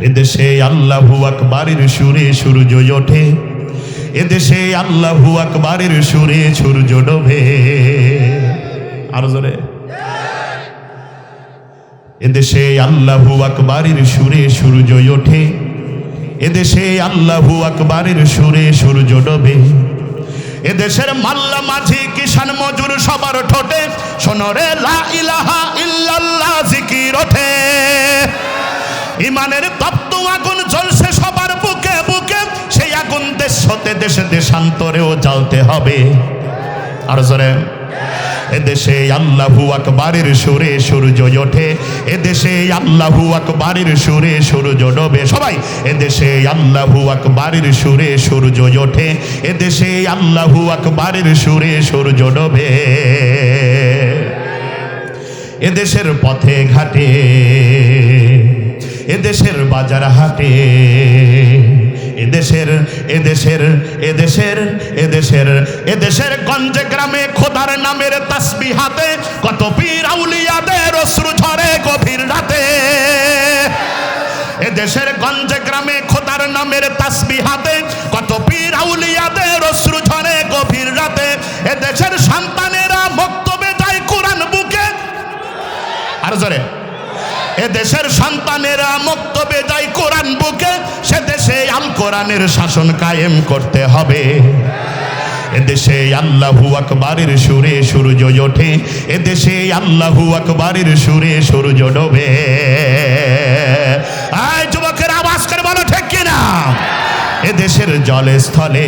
এদেশে আল্লাহু আকবারের সুরে সূর্য ওঠে, এদেশে আল্লাহু আকবারের সুরে সূর্য ডোবে। আরো জোরে। এদেশে আল্লাহু আকবারের সুরে সূর্য ওঠে, এদেশে আল্লাহু আকবারের সুরে সূর্য ডোবে। এদেশের মাল্লা মাঝি কিষান মজুর সবার ঠোঁটে শোনরে লা ইলাহা ইল্লাল্লাহ জিকির ওঠে। ইমানের তপ্ত আগুন জ্বলছে সবার বুকে বুকে, সেই আগুন দেশ হতে দেশে দেশান্তরেও জ্বালতে হবে। আর জোরে। এদেশে আল্লাহু আকবারের সুরে সূর্য ওঠে, এদেশে আল্লাহু আকবারের সুরে সূর্য ডোবে। সবাই এদেশে আল্লাহু আকবারের সুরে সূর্য ওঠে, এদেশে আল্লাহু আকবারের সুরে সূর্য ডোবে। এদেশের পথে ঘাটে, এদেশের বাজার হাটে, এদেশের এদেশের এদেশের এদেশের এদেশের গঞ্জে গ্রামে খোদার নামের তাসবিহ হাতে কত পীর আউলিয়াদের অশ্রু ঝরে গভীর রাতে। এদেশের গঞ্জে গ্রামে খোদার নামের তাসবিহ হাতে কত পীর আউলিয়াদের অশ্রু ঝরে গভীর রাতে। এদেশের সন্তানেরা মক্তবে যায় কোরআন বুকে। আর জোরে। এদেশের সন্তানেরা মক্তবে যায় কোরআন বুকে, সে দেশে আল কোরআনের শাসন কায়েম করতে হবে। এদেশে আল্লাহু আকবারের সুরে সূর্য ওঠে, এদেশে আল্লাহু আকবারের সুরে সূর্য ডোবে। আয় যুবকের আওয়াজ করে বলো ঠিক কিনা। এদেশের জলে স্থলে,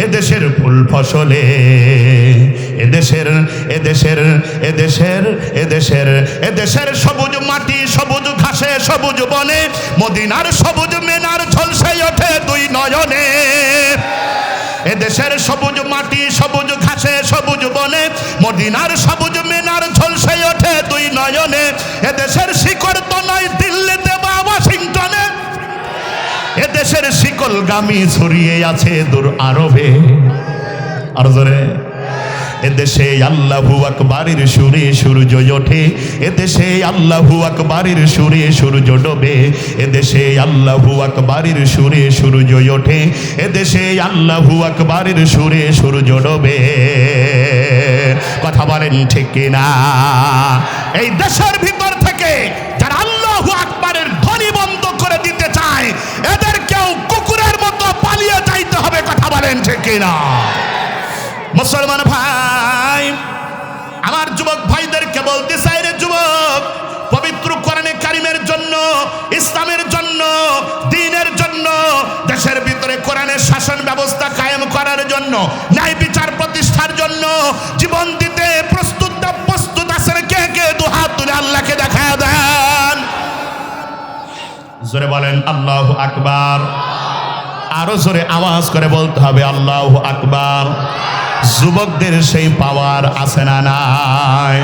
এদেশের ফুল ফসলে, এদেশের এদেশের এদেশের এদেশের এদেশের সবুজ মাটি সবুজ ঘাসে সবুজ বনে, মদিনার সবুজ মিনার ঝলসে ওঠে দুই নয়নে। এদেশের সবুজ মাটি সবুজ ঘাসে সবুজ বনে, মদিনার সবুজ মিনার ঝলসে ওঠে দুই নয়নে। এদেশের শিকড় তো নয় দিল্লিতে বা ওয়াশিংটনে, এদেশের শিকলগামী ছড়িয়ে আছে দূর আরবে। আর জোরে। এদেশে আল্লাহু আকবারের সুরে সূর্য ওঠে, এদেশে আল্লাহু আকবারের সুরে সূর্য ডোবে। এদেশে আল্লাহু আকবারের সুরে সূর্য ওঠে, এদেশে আল্লাহু আকবারের সুরে সূর্য ডোবে। কথা বলেন ঠিক কিনা। এই দেশের ভিতর থেকে যারা আল্লাহু আকবারের ধ্বনি বন্ধ করে দিতে চায়, এদেরকেও কুকুরের মতো পালিয়ে যাইতে হবে। কথা বলেন ঠিক কিনা। মুসলমান ভাই, আমার যুবক ভাইদেরকে বলতে চাই রে যুবক, পবিত্র কোরআনে কারিমের জন্য, ইসলামের জন্য, দ্বীনের জন্য, দেশের ভিতরে কোরআনের শাসন ব্যবস্থা কায়েম করার জন্য, ন্যায় বিচার প্রতিষ্ঠার জন্য জীবন দিতে প্রস্তুত আছেন কে কে? দুহাত তুলে আল্লাহকে দেখায় দেন। জোরে বলেন আল্লাহু আকবার। আরো জোরে আওয়াজ করে বলতে হবে আল্লাহু আকবার। যুবকদের সেই পাওয়ার আছে না নাই?